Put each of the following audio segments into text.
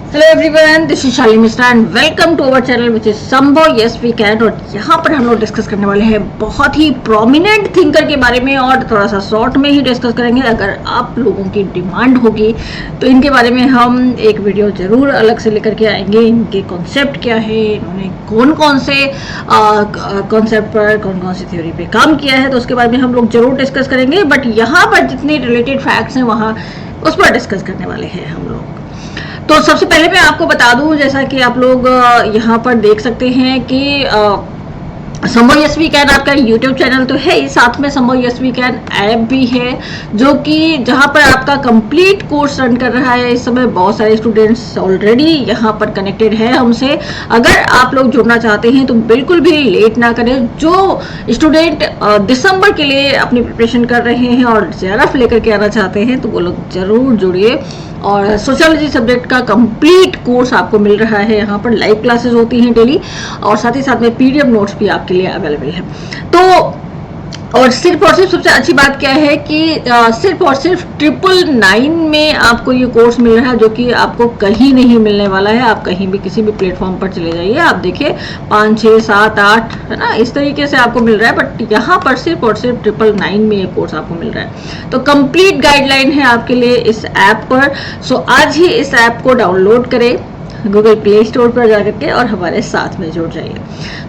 Hello everyone, this is Shalini Mishra and welcome to our channel which is Sambhav yes we can. और यहाँ पर हम लोग डिस्कस करने वाले हैं बहुत ही प्रोमिनेंट थिंकर के बारे में और थोड़ा सा शॉर्ट में ही डिस्कस करेंगे। अगर आप लोगों की डिमांड होगी तो इनके बारे में हम एक वीडियो जरूर अलग से लेकर के आएंगे। इनके कॉन्सेप्ट क्या है, इन्होंने कौन कौन से कॉन्सेप्ट पर, कौन कौन सी थ्योरी पे काम किया है, तो उसके बारे में हम लोग जरूर डिस्कस करेंगे। बट यहाँ पर जितने रिलेटेड फैक्ट्स हैं वहाँ उस पर डिस्कस करने वाले हैं हम लोग। तो सबसे पहले मैं आपको बता दूं, जैसा कि आप लोग यहाँ पर देख सकते हैं कि संभव यस वी कैन आपका यूट्यूब चैनल तो है ही, साथ में संभव यस वी कैन ऐप भी है, जो कि जहाँ पर आपका कंप्लीट कोर्स रन कर रहा है। इस समय बहुत सारे स्टूडेंट्स ऑलरेडी यहाँ पर कनेक्टेड है हमसे। अगर आप लोग जुड़ना चाहते हैं तो बिल्कुल भी लेट ना करें। जो स्टूडेंट दिसंबर के लिए अपनी प्रिपरेशन कर रहे हैं और जेआरएफ लेकर के आना चाहते हैं तो वो लोग जरूर जुड़िए। और सोशियोलॉजी सब्जेक्ट का कंप्लीट कोर्स आपको मिल रहा है। यहाँ पर लाइव क्लासेस होती हैं डेली और साथ ही साथ में पीडीएफ नोट्स भी आपके लिए अवेलेबल है। तो और सिर्फ सबसे अच्छी बात क्या है कि सिर्फ और सिर्फ 999 में आपको ये कोर्स मिल रहा है, जो कि आपको कहीं नहीं मिलने वाला है। आप कहीं भी किसी भी प्लेटफॉर्म पर चले जाइए, आप देखिए 5, 6, 7, 8 है ना, इस तरीके से आपको मिल रहा है। बट यहाँ पर सिर्फ और सिर्फ 999 में ये कोर्स आपको मिल रहा है। तो कंप्लीट गाइडलाइन है आपके लिए इस ऐप पर। सो आज ही इस ऐप को डाउनलोड करें गूगल प्ले स्टोर पर जाकर के और हमारे साथ में जुड़ जाइए।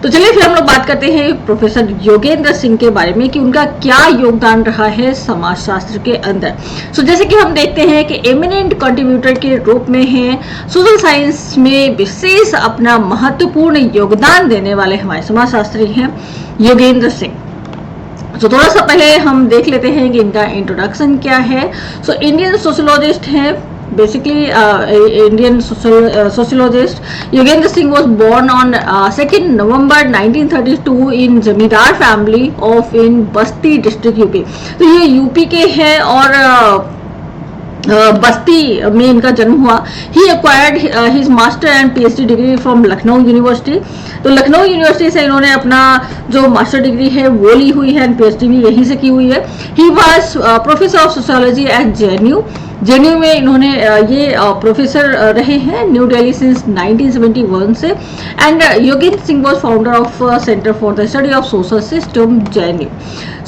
तो चलिए फिर हम लोग बात करते हैं प्रोफेसर योगेंद्र सिंह के बारे में कि उनका क्या योगदान रहा है समाजशास्त्र के अंदर। सो जैसे कि हम देखते हैं कि एमिनेंट कंट्रीब्यूटर के रूप में है, सोशल साइंस में विशेष अपना महत्वपूर्ण योगदान देने वाले हमारे समाजशास्त्री हैं योगेंद्र सिंह। तो थोड़ा सा पहले हम देख लेते हैं कि इनका इंट्रोडक्शन क्या है। सो इंडियन सोशोलॉजिस्ट हैं, basically Indian sociologist. Yogendra Singh was born on 2nd November 1932 in जमींदार family of in Basti district UP. तो ये यूपी के हैं और बस्ती में इनका जन्म हुआ। He acquired his master and PhD degree from Lucknow university. तो लखनऊ यूनिवर्सिटी से इन्होंने अपना जो मास्टर डिग्री है वो ली हुई है एंड पीएचडी भी यहीं से की हुई है। He was professor of sociology at JNU में इन्होंने ये प्रोफेसर रहे हैं न्यू दिल्ली सिंस 1971 से। And Yogendra Singh was founder of centre for the study of social system JNU.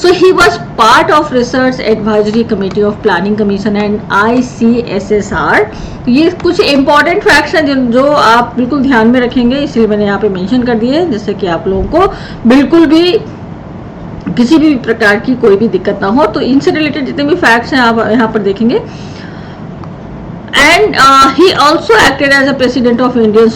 So he was part of research advisory committee of planning commission and ICSSR। ये कुछ important facts हैं जो आप बिल्कुल ध्यान में रखेंगे, इसलिए मैंने यहाँ पे मेंशन कर दिए, जिससे कि आप लोगों को बिल्कुल भी किसी भी प्रकार की कोई भी दिक्कत ना हो। तो इनसे रिलेटेड जितने भी फैक्ट्स हैं आप यहाँ पर देखेंगे। And he also acted as a president of Indian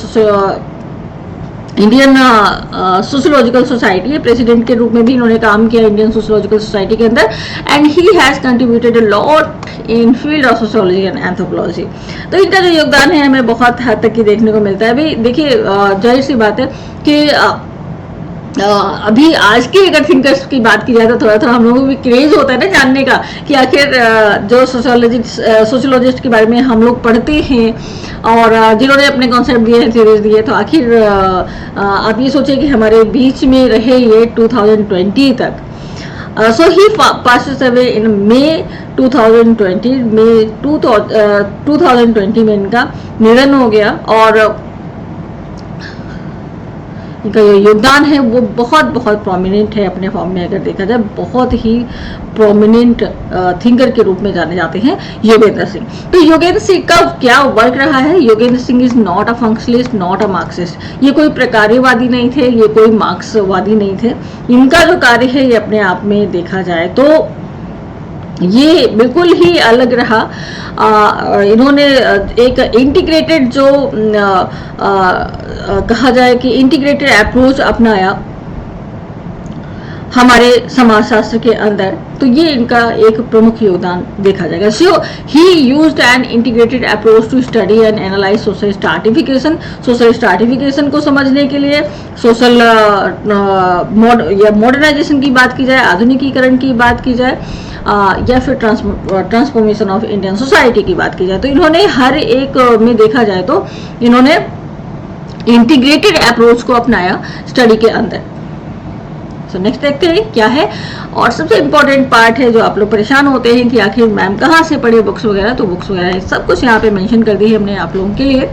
Sociological Society. President के रूप में भी इन्होंने काम किया इंडियन सोशियोलॉजिकल सोसाइटी के अंदर। And he has contributed a lot in field of sociology and anthropology. तो इनका जो योगदान है हमें बहुत हद तक ही देखने को मिलता है। अभी देखिए, जाहिर सी बात है कि अभी आज के अगर थिंकर्स की बात की जाए तो थोड़ा थोड़ा हम लोगों को भी क्रेज होता है ना जानने का कि आखिर जो सोशियोलॉजिस्ट के बारे में हम लोग पढ़ते हैं और जिन्होंने अपने कॉन्सेप्ट दिए हैं, थ्योरीज दिए, तो आखिर आप ये सोचिए कि हमारे बीच में रहे ये 2020 तक। सो ही पासेस अवे इन May 2020 में 2020 में इनका निधन हो गया। और इनका जो योगदान है वो बहुत बहुत प्रोमिनेंट है अपने फॉर्म में। अगर देखा जाए बहुत ही प्रोमिनेंट थिंकर के रूप में जाने जाते हैं योगेंद्र सिंह। तो योगेंद्र सिंह का क्या वर्क रहा है? Yogendra Singh is not a functionalist, not a Marxist. ये कोई प्रकार्यवादी नहीं थे, ये कोई मार्क्सवादी नहीं थे। इनका जो कार्य है ये अपने आप में देखा जाए तो ये बिल्कुल ही अलग रहा। इन्होंने एक इंटीग्रेटेड जो कहा जाए कि इंटीग्रेटेड अप्रोच अपनाया हमारे समाजशास्त्र के अंदर। तो ये इनका एक प्रमुख योगदान देखा जाएगा। So he used an integrated approach to study and analyse social stratification. Social stratification को समझने के लिए सोशल या मॉडर्नाइजेशन की बात की जाए, आधुनिकीकरण की बात की जाए, या फिर ट्रांसफॉर्मेशन ऑफ इंडियन सोसाइटी की बात की जाए, तो इन्होंने हर एक में देखा जाए तो इन्होंने इंटीग्रेटेड अप्रोच को अपनाया स्टडी के अंदर। सो नेक्स्ट देखते हैं क्या है। और सबसे इम्पोर्टेंट पार्ट है, जो आप लोग परेशान होते हैं कि आखिर मैम कहाँ से पढ़े बुक्स वगैरह, तो बुक्स वगैरह सब कुछ यहाँ पे मेंशन कर दी है हमने आप लोगों के लिए।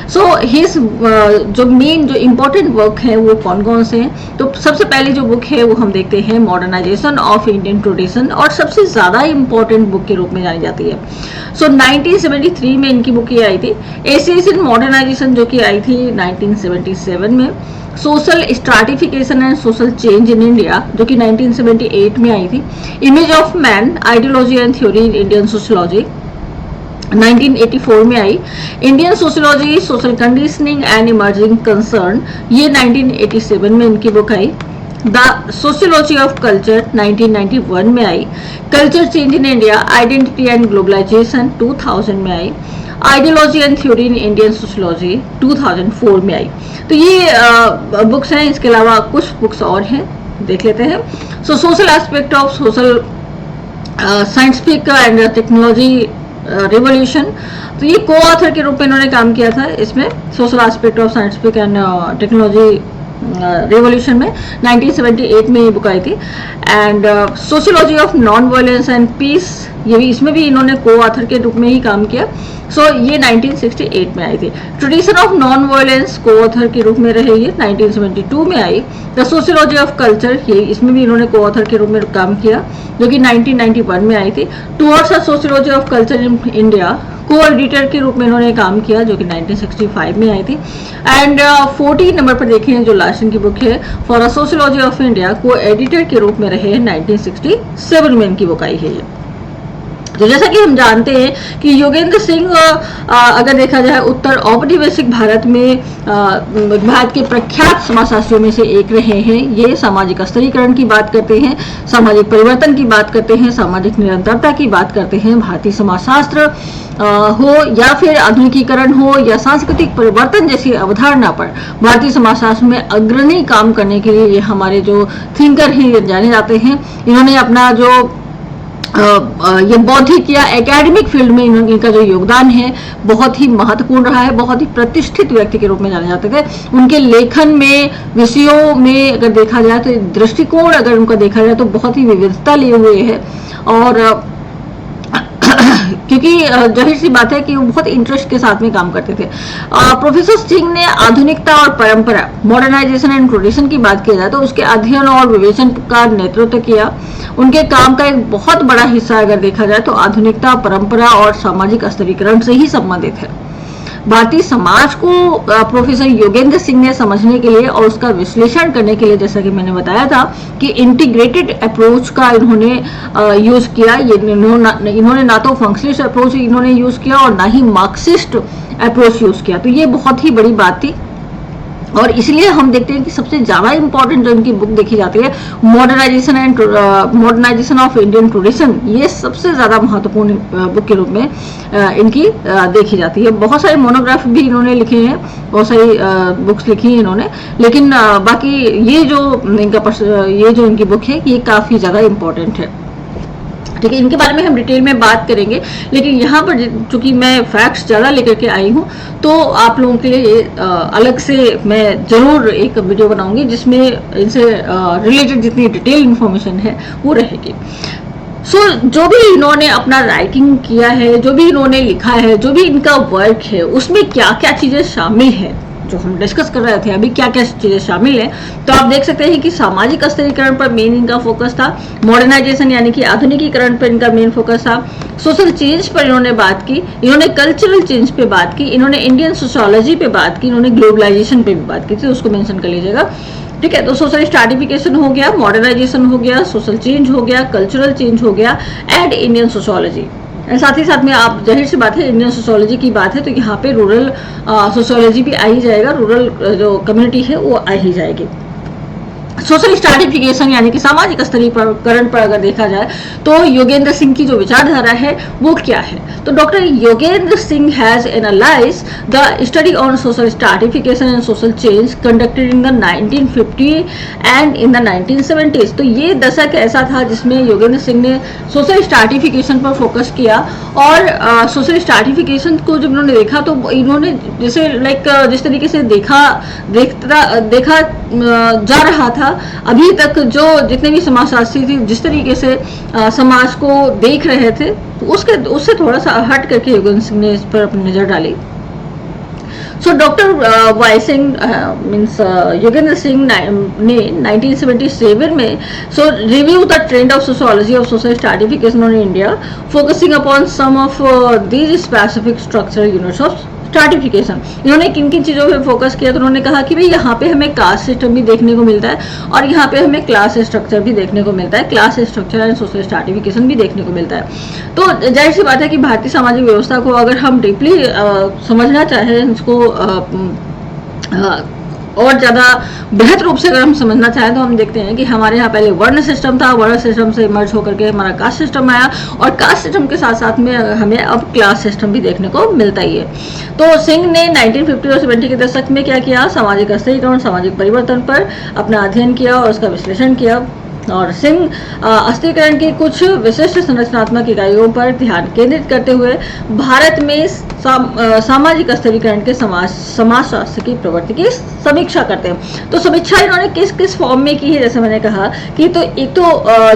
सो हिज जो मेन जो इम्पोर्टेंट वर्क है वो कौन कौन से हैं, तो सबसे पहले जो बुक है वो हम देखते हैं मॉडर्नाइजेशन ऑफ इंडियन ट्रेडिशन, और सबसे ज़्यादा इम्पोर्टेंट बुक के रूप में जानी जाती है। सो 1973 में इनकी बुक ये आई थी। एसेस इन मॉडर्नाइजेशन जो कि आई थी 1977 में। Social stratification and social change in India जो कि 1978 में आई थी। Image of man, ideology and theory in Indian sociology 1984 में आई। Indian sociology, social conditioning and emerging concern, ये 1987 में इनकी बुक आई। द सोशियोलॉजी ऑफ कल्चर 1991 में आई। Culture change in India, identity and globalisation 2000 में आई। Ideology and theory in Indian sociology 2004 में आई। तो ये बुक्स हैं, इसके अलावा कुछ बुक्स और हैं, देख लेते हैं। So social aspect of social scientific and technology revolution, तो ये को ऑथर के रूप में इन्होंने काम किया था इसमें, social aspect of scientific and technology revolution में 1978 में ये बुक आई थी। And sociology of non violence and peace, ये भी इसमें भी इन्होंने को ऑथर के रूप में ही काम किया। सो ये 1968 में आई थी। ट्रेडिशन ऑफ नॉन वायलेंस को ऑथर के रूप में रहे, ये 1972 में आई। द सोशियोलॉजी ऑफ कल्चर, ये इसमें भी इन्होंने को ऑथर के रूप में काम किया, जो कि 1991 में आई थी। Towards the sociology of culture in India, को एडिटर के रूप में इन्होंने काम किया, जो कि 1965 में आई थी। एंड 14 नंबर पर देखें जो लास्ट इनकी बुक है, for a sociology of India, को एडिटर के रूप में रहे 1967 में इनकी बुक आई है ये। तो जैसा कि हम जानते हैं कि योगेंद्र सिंह अगर देखा जाए उत्तर औपनिवेशिक भारत में भारत के प्रख्यात समाजशास्त्रियों में से एक रहे हैं। ये सामाजिक स्तरीकरण की बात करते हैं, सामाजिक परिवर्तन की बात करते हैं, सामाजिक निरंतरता की बात करते हैं। भारतीय समाजशास्त्र हो या फिर आधुनिकीकरण हो या सांस्कृतिक परिवर्तन जैसी अवधारणा पर भारतीय समाजशास्त्र में अग्रणी काम करने के लिए ये हमारे जो थिंकर हैं ये जाने जाते हैं। इन्होंने अपना जो ये बौद्धिक या एकेडमिक फील्ड में इनका जो योगदान है बहुत ही महत्वपूर्ण रहा है। बहुत ही प्रतिष्ठित व्यक्ति के रूप में जाने जाते थे। उनके लेखन में, विषयों में अगर देखा जाए तो दृष्टिकोण अगर उनका देखा जाए तो बहुत ही विविधता लिए हुए है। और क्योंकि जाहिर सी बात है कि वो बहुत इंटरेस्ट के साथ में काम करते थे। प्रोफेसर सिंह ने आधुनिकता और परंपरा, मॉडर्नाइजेशन एंड ट्रेडिशन की बात की जाए तो उसके अध्ययन और विवेचन का नेतृत्व किया। उनके काम का एक बहुत बड़ा हिस्सा अगर देखा जाए तो आधुनिकता, परंपरा और सामाजिक स्तरीकरण से ही संबंधित है। भारतीय समाज को प्रोफेसर योगेंद्र सिंह ने समझने के लिए और उसका विश्लेषण करने के लिए, जैसा कि मैंने बताया था कि इंटीग्रेटेड अप्रोच का इन्होंने यूज किया। इन्होंने ना तो फंक्शनलिस्ट अप्रोच इन्होंने यूज किया और ना ही मार्क्सिस्ट अप्रोच यूज किया। तो ये बहुत ही बड़ी बात थी और इसलिए हम देखते हैं कि सबसे ज्यादा इंपॉर्टेंट जो इनकी बुक देखी जाती है मॉडर्नाइजेशन ऑफ इंडियन ट्रेडिशन, ये सबसे ज्यादा महत्वपूर्ण बुक के रूप में इनकी देखी जाती है। बहुत सारे मोनोग्राफ भी इन्होंने लिखे हैं, बहुत सारी बुक्स लिखी हैं इन्होंने, लेकिन बाकी ये जो इनकी बुक है ये काफी ज्यादा इंपॉर्टेंट है। ठीक है, इनके बारे में हम डिटेल में बात करेंगे, लेकिन यहाँ पर चूंकि मैं फैक्ट्स ज़्यादा लेकर के आई हूँ तो आप लोगों के लिए ये अलग से मैं ज़रूर एक वीडियो बनाऊंगी जिसमें इनसे रिलेटेड जितनी डिटेल इन्फॉर्मेशन है वो रहेगी। सो जो भी इन्होंने अपना राइटिंग किया है, जो भी इन्होंने लिखा है, जो भी इनका वर्क है, उसमें क्या क्या चीज़ें शामिल है जो हम डिस्कस कर रहे थे अभी, क्या क्या चीजें शामिल है। तो आप देख सकते हैं कि सामाजिक स्तरीकरण पर मेन इनका फोकस था, मॉडर्नाइजेशन यानी कि आधुनिकीकरण पर इनका मेन फोकस था, सोशल चेंज पर इन्होंने बात की, इन्होंने कल्चरल चेंज पे बात की, इन्होंने इंडियन सोशियोलॉजी पे बात की, इन्होंने ग्लोबलाइजेशन पे भी बात की थी, उसको मेंशन कर लीजिएगा। ठीक है, तो सोशल स्ट्राटिफिकेशन हो गया, मॉडर्नाइजेशन हो गया, सोशल चेंज हो गया, कल्चरल चेंज हो गया एंड इंडियन सोशियोलॉजी। साथ ही साथ में आप जाहिर सी बात है इंडियन सोशियोलॉजी की बात है तो यहाँ पे रूरल सोशियोलॉजी भी आ ही जाएगा, रूरल जो कम्युनिटी है वो आ ही जाएगी। सोशल स्ट्राटिफिकेशन यानी कि सामाजिक स्तरीकरण पर अगर देखा जाए तो योगेंद्र सिंह की जो विचारधारा है वो क्या है, तो doctor Yogendra Singh has analyse the study on social stratification and social change conducted in the 1950 and in the 1970s। तो ये दशक ऐसा था जिसमें योगेंद्र सिंह ने सोशल स्ट्राटिफिकेशन पर फोकस किया और सोशल स्ट्राटिफिकेशन को जब उन्होंने देखा तो इन्होंने जैसे जिस तरीके से देखा जा रहा था था। अभी तक जो जितने भी समाजशास्त्री थे जिस तरीके से समाज को देख रहे थे, तो उससे थोड़ा सा हट करके योगेंद्र सिंह ने इस पर अपनी नजर डाली। So doctor Y Singh means Yogendra Singh ने 1977 में review the trend of sociology of social stratification on India, focusing upon some of these specific structural units of stratification. इन्होंने किन किन चीजों पे फोकस किया, तो उन्होंने कहा कि भाई यहाँ पे हमें कास्ट सिस्टम भी देखने को मिलता है और यहाँ पे हमें क्लास स्ट्रक्चर भी देखने को मिलता है, class structure and social stratification भी देखने को मिलता है। तो जाहिर सी बात है कि भारतीय सामाजिक व्यवस्था को अगर हम डीपली समझना चाहें, इसको और ज्यादा बेहतर रूप से अगर हम समझना चाहें, तो हम देखते हैं कि हमारे यहाँ पहले वर्ण सिस्टम था, वर्ण सिस्टम से इमर्ज होकर के हमारा कास्ट सिस्टम आया और कास्ट सिस्टम के साथ साथ में हमें अब क्लास सिस्टम भी देखने को मिलता ही है। तो सिंह ने 1950 और 70 के दशक में क्या किया, सामाजिक अस्थिरीकरण, सामाजिक परिवर्तन पर अपना अध्ययन किया और उसका विश्लेषण किया। और सिंह अस्थिरीकरण की कुछ विशिष्ट संरचनात्मक इकाइयों पर ध्यान केंद्रित करते हुए भारत में सामाजिक अस्थिरीकरण के समाजशास्त्र की प्रवृत्ति की समीक्षा करते हैं। तो समीक्षा इन्होंने किस किस फॉर्म में की है, जैसे मैंने कहा कि तो एक तो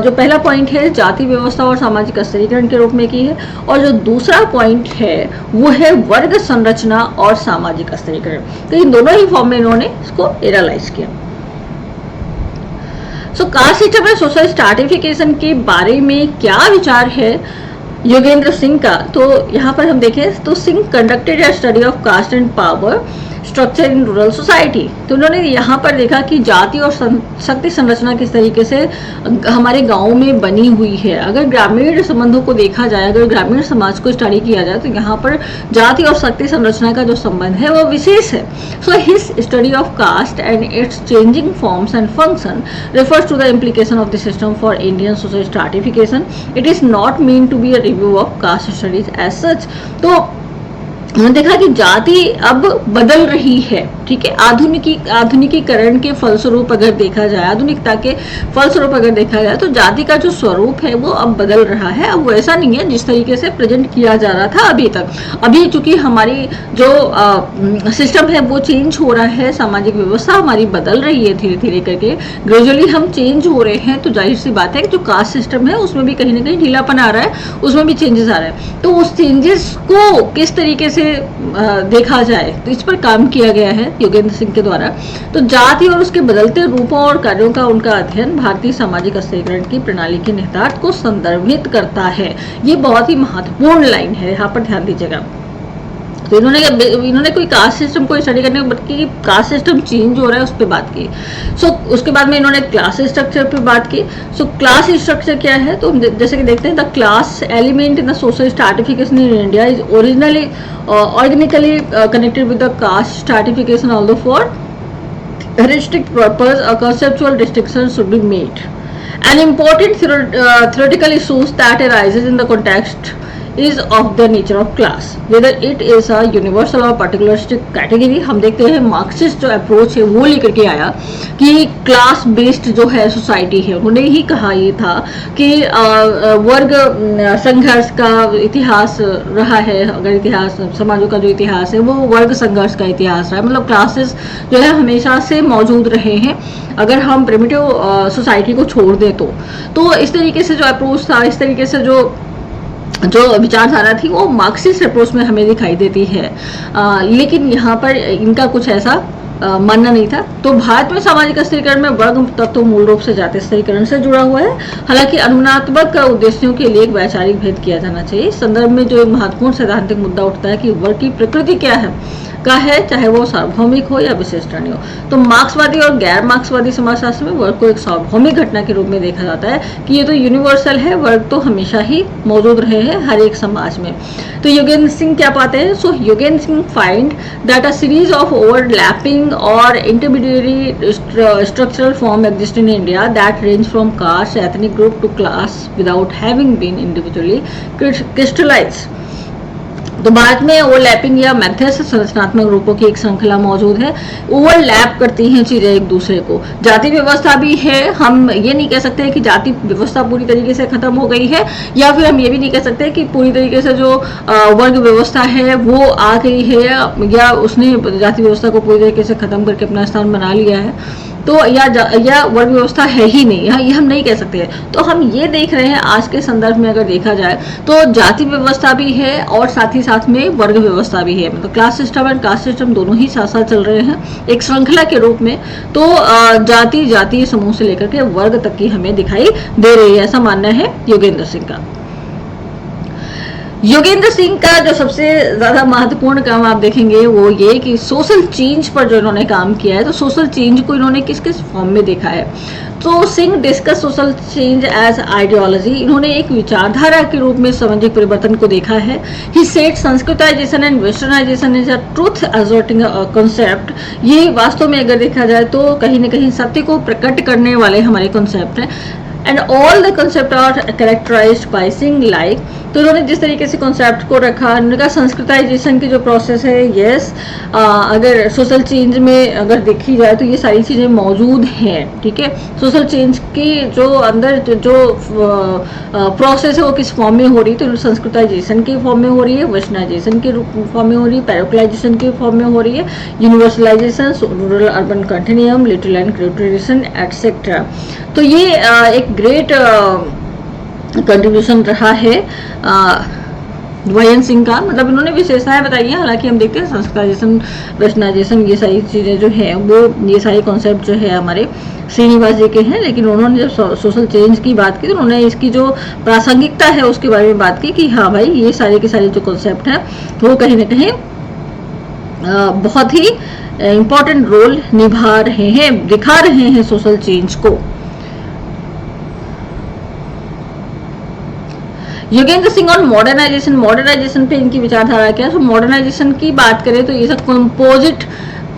जो पहला पॉइंट है जाति व्यवस्था और सामाजिक अस्थिरीकरण के रूप में की है, और जो दूसरा पॉइंट है वो है वर्ग संरचना और सामाजिक अस्थिरीकरण। तो इन दोनों ही फॉर्म में इन्होंने इसको एनालाइज किया। Caste system and social stratification के बारे में क्या विचार है योगेंद्र सिंह का, तो यहाँ पर हम देखें तो Singh conducted a study of caste and power structure in rural society. तो उन्होंने यहाँ पर देखा कि जाति और शक्ति संरचना किस तरीके से हमारे गाँव में बनी हुई है। अगर ग्रामीण संबंधों को देखा जाए, अगर ग्रामीण समाज को स्टडी किया जाए, तो यहाँ पर जाति और शक्ति संरचना का जो संबंध है वो विशेष है। So his study of caste and its changing forms and function refers to the implication of the system for Indian social stratification. It is not meant to be a review of caste studies as such. तो हमने देखा कि जाति अब बदल रही है, ठीक है। आधुनिकीकरण के फलस्वरूप अगर देखा जाए, आधुनिकता के फलस्वरूप अगर देखा जाए, तो जाति का जो स्वरूप है वो अब बदल रहा है। अब वो ऐसा नहीं है जिस तरीके से प्रेजेंट किया जा रहा था अभी तक। अभी चूंकि हमारी जो सिस्टम है वो चेंज हो रहा है, सामाजिक व्यवस्था हमारी बदल रही है धीरे धीरे करके, ग्रेजुअली हम चेंज हो रहे हैं। तो जाहिर सी बात है कि जो कास्ट सिस्टम है उसमें भी कहीं ना कहीं ढीलापन आ रहा है, उसमें भी चेंजेस आ रहा है। तो उस चेंजेस को किस तरीके से देखा जाए, तो इस पर काम किया गया है योगेंद्र सिंह के द्वारा। तो जाति और उसके बदलते रूपों और कार्यों का उनका अध्ययन भारतीय सामाजिक अस्थिरीकरण की प्रणाली के निहितार्थ को संदर्भित करता है। ये बहुत ही महत्वपूर्ण लाइन है, यहाँ पर ध्यान दीजिएगा। तो इन्होंने कोई कास्ट सिस्टम को स्टडी करने बल्कि कास्ट सिस्टम चेंज हो रहा है उस पर बात की। उसके बाद में इन्होंने क्लास स्ट्रक्चर पे बात की। क्लास स्ट्रक्चर क्या है, तो जैसे कि देखते हैं the class element in the social stratification in India is originally organically connected with the caste stratification, although for restrict purpose a conceptual distinction should be made. An important theoretical issues that arises in the context is of the nature of class, whether it is a universal or particularistic category. हम देखते हैं Marxist जो approach है वो लेकर के आया कि क्लास बेस्ड जो है सोसाइटी है, उन्होंने ही कहा ये था कि वर्ग संघर्ष का इतिहास रहा है। अगर इतिहास समाजों का जो इतिहास है वो वर्ग संघर्ष का इतिहास रहा है, मतलब क्लासेस जो है हमेशा से मौजूद रहे हैं अगर हम प्रिमिटिव सोसाइटी को छोड़ दें। तो इस तरीके से जो अप्रोच था, इस तरीके से जो विचारधारा थी वो मार्क्सिस्ट अप्रोच में हमें दिखाई देती है। लेकिन यहाँ पर इनका कुछ ऐसा मानना नहीं था। तो भारत में सामाजिक अस्थिरीकरण में वर्ग तत्व मूल रूप से जाति अस्थिरीकरण से जुड़ा हुआ है। हालांकि अनुमानात्मक उद्देश्यों के लिए एक वैचारिक भेद किया जाना चाहिए। इस संदर्भ में जो एक महत्वपूर्ण सैद्धांतिक मुद्दा उठता है कि वर्ग की प्रकृति क्या है, चाहे वो सार्वभौमिक हो या विशिष्टानी हो। तो मार्क्सवादी और गैर मार्क्सवादी समाजशास्त्र में वर्ग को एक सार्वभौमिक घटना के रूप में देखा जाता है कि ये तो यूनिवर्सल है, वर्ग तो हमेशा ही मौजूद रहे हैं हर एक समाज में। तो योगेंद्र सिंह क्या पाते हैं, so Yogendra Singh find that a series of overlapping और intermediatory structural form exist in India that range from caste ethnic group to class without having been individually crystallised. तो भारत में ओवरलैपिंग या मध्यस्थ संरचनात्मक रूपों की एक श्रृंखला मौजूद है। ओवरलैप करती हैं चीजें एक दूसरे को। जाति व्यवस्था भी है, हम ये नहीं कह सकते कि जाति व्यवस्था पूरी तरीके से खत्म हो गई है, या फिर हम ये भी नहीं कह सकते कि पूरी तरीके से जो वर्ग व्यवस्था है वो आ गई है या उसने जाति व्यवस्था को पूरी तरीके से खत्म करके अपना स्थान बना लिया है। तो या वर्ग व्यवस्था है ही नहीं, ये हम नहीं कह सकते। तो हम ये देख रहे हैं आज के संदर्भ में अगर देखा जाए तो जाति व्यवस्था भी है और साथ ही साथ में वर्ग व्यवस्था भी है, मतलब class system and caste system दोनों ही साथ साथ चल रहे हैं एक श्रृंखला के रूप में। तो जातीय समूह से लेकर के वर्ग तक की हमें दिखाई दे रही है, ऐसा मानना है योगेंद्र सिंह का। योगेंद्र सिंह का जो सबसे ज्यादा महत्वपूर्ण काम आप देखेंगे वो ये कि सोशल चेंज पर जो इन्होंने काम किया है, तो सोशल चेंज को इन्होंने किस किस फॉर्म में देखा है। तो Singh discuss social change as ideology, इन्होंने एक विचारधारा के रूप में सामाजिक परिवर्तन को देखा है। He said Sanskritisation and westernisation is a truth asserting concept, ये वास्तव में अगर देखा जाए तो कहीं ना कहीं सत्य को प्रकट करने वाले हमारे कॉन्सेप्ट हैं। And all the concept are characterised by Singh like, तो इन्होंने जिस तरीके से कॉन्सेप्ट को रखा, उनका संस्कृताइजेशन की जो प्रोसेस है, यस अगर सोशल चेंज में अगर देखी जाए तो ये सारी चीज़ें मौजूद हैं, ठीक है। सोशल चेंज की जो अंदर जो प्रोसेस है वो किस फॉर्म में हो रही है, तो संस्कृताइजेशन के फॉर्म में हो रही है, वेस्टर्नाइजेशन के फॉर्म में हो रही है, पैरोक्लाइजेशन के फॉर्म में हो रही है, universalisation, rural urban continuum, little and क्रिएटिविजेशन एटसेट्रा। तो ये एक ग्रेट कंट्रीब्यूशन रहा है वायन सिंह का, मतलब इन्होंने विशेषताएं बताई हैं। हालांकि हम देखते हैं संस्कृताइजेशन, वेस्टर्नाइजेशन, ये सारी चीज़ें जो है वो ये सारे कॉन्सेप्ट जो है हमारे श्रीनिवास जी के हैं। लेकिन उन्होंने जब सोशल चेंज की बात की तो उन्होंने इसकी जो प्रासंगिकता है उसके बारे में बात की कि हाँ भाई ये सारे के सारे जो कॉन्सेप्ट हैं वो कहीं ना कहीं बहुत ही इम्पोर्टेंट रोल निभा रहे हैं, दिखा रहे हैं सोशल चेंज को। योगेंद्र सिंह और मॉडर्नाइजेशन पे इनकी विचारधारा क्या है। तो मॉडर्नाइजेशन की बात करें तो ये सब कंपोजिट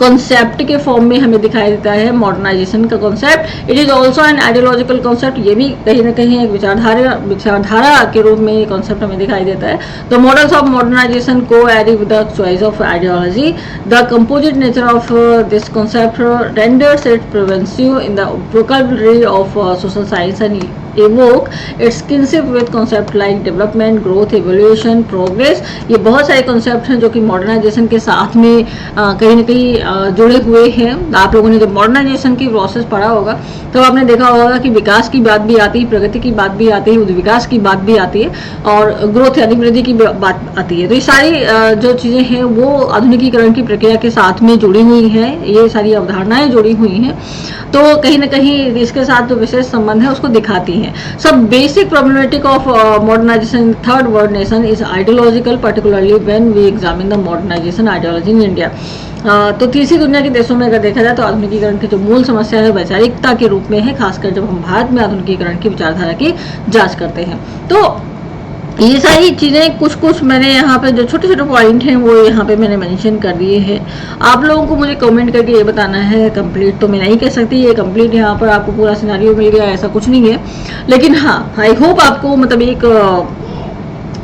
कॉन्सेप्ट के फॉर्म में हमें दिखाई देता है मॉडर्नाइजेशन का concept. It is also an ideological concept, ये भी कहीं ना कहीं एक विचारधारा के रूप में ये कॉन्सेप्ट हमें दिखाई देता है। द मॉडल्स ऑफ मॉडर्नाइजेशन को vary with the choice of ideology, the composite nature of this concept renders it pervasive in the vocabulary of social science and evoke its kinship with concept like development, growth, evolution, progress। ये बहुत सारे concept हैं जो कि modernisation के साथ में कहीं ना कहीं जुड़े हुए हैं। आप लोगों ने जब मॉडर्नाइजेशन की प्रोसेस पढ़ा होगा तो आपने देखा होगा कि विकास की बात भी आती है, प्रगति की बात भी आती है, विकास की बात भी आती है और ग्रोथ यानी वृद्धि की बात आती है। तो ये सारी जो चीज़ें हैं वो आधुनिकीकरण की प्रक्रिया के साथ में जुड़ी हुई हैं, ये सारी अवधारणाएं जुड़ी हुई हैं। तो कहीं ना कहीं इसके साथ जो विशेष संबंध है उसको दिखाती हैं। सब basic problematic of modernisation third world nation is ideological, particularly when we examine the modernisation ideology in India. तो तीसरी दुनिया के देशों में अगर देखा जाए तो आधुनिकीकरण की जो मूल समस्या है वैचारिकता के रूप में है, खासकर जब हम भारत में आधुनिकीकरण की विचारधारा की जांच करते हैं। तो ये सारी चीज़ें कुछ मैंने यहाँ पे जो छोटे छोटे पॉइंट हैं वो यहाँ पे मैंने मेंशन कर दिए हैं। आप लोगों को मुझे कमेंट करके ये बताना है, कंप्लीट तो मैं नहीं कह सकती ये कंप्लीट यहाँ पर आपको पूरा सिनेरियो मिल गया ऐसा कुछ नहीं है, लेकिन हाँ आई होप आपको मतलब एक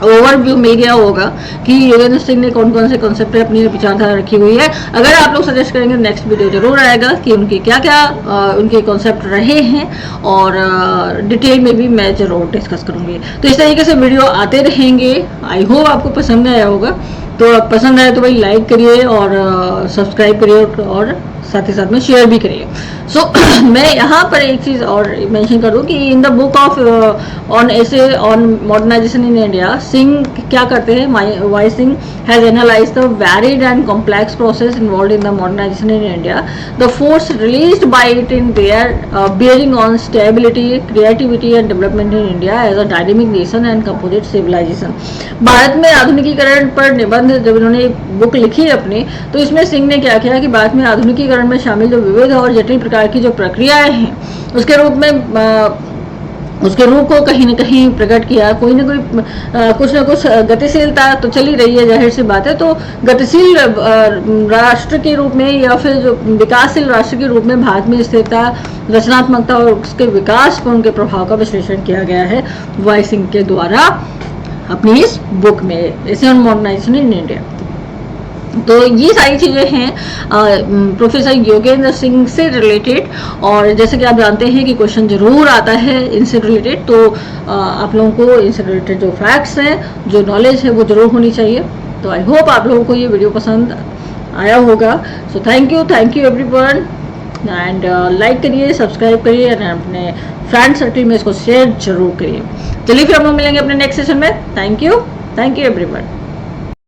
ओवरव्यू मिल गया होगा कि योगेंद्र सिंह ने कौन कौन से कॉन्सेप्ट पे अपनी विचारधारा रखी हुई है। अगर आप लोग सजेस्ट करेंगे नेक्स्ट वीडियो जरूर आएगा कि उनके क्या क्या उनके कॉन्सेप्ट रहे हैं और डिटेल में भी मैं जरूर डिस्कस करूंगी। तो इस तरीके से वीडियो आते रहेंगे। आई होप आपको पसंद आया होगा, तो पसंद आए तो भाई लाइक करिए और सब्सक्राइब करिए और साथ ही साथ में शेयर भी करिए। सो मैं यहाँ पर एक चीज़ और मेंशन कर दूँ कि in the book of on essay on modernisation in India, Singh क्या करते हैं, Y Singh has analyse the varied and complex process involve in the modernisation in India, the force released by it in their bearing on stability, creativity and development in India as a dynamic nation and composite civilisation. भारत में आधुनिकीकरण पर निबंध जब इन्होंने book लिखी अपनी, तो इसमें सिंह ने क्या किया कि भारत में आधुनिकीकरण में शामिल जो विविध और जटिल प्रकार की जो प्रक्रियाएं हैं उसके रूप में उसके रूप को कहीं ना कहीं प्रकट किया। कोई ना कोई कुछ ना कुछ गतिशीलता तो चली रही है, जाहिर सी बात है। तो गतिशील राष्ट्र के रूप में या फिर जो विकासशील राष्ट्र के रूप में भारत में स्थिरता, रचनात्मकता और उसके विकास पर उनके प्रभाव का विश्लेषण किया गया है वाई सिंह के द्वारा अपनी इस बुक में, essay on modernisation in India. तो ये सारी चीज़ें हैं प्रोफेसर योगेंद्र सिंह से रिलेटेड, और जैसे कि आप जानते हैं कि क्वेश्चन जरूर आता है इनसे रिलेटेड, तो आप लोगों को इनसे रिलेटेड जो फैक्ट्स हैं, जो नॉलेज है वो जरूर होनी चाहिए। तो आई होप आप लोगों को ये वीडियो पसंद आया होगा। So thank you everyone. And like करिए, सब्सक्राइब करिए एंड अपने फ्रेंड सर्कल में इसको शेयर जरूर करिए। चलिए फिर हम लोग मिलेंगे अपने नेक्स्ट सेशन में। Thank you everyone.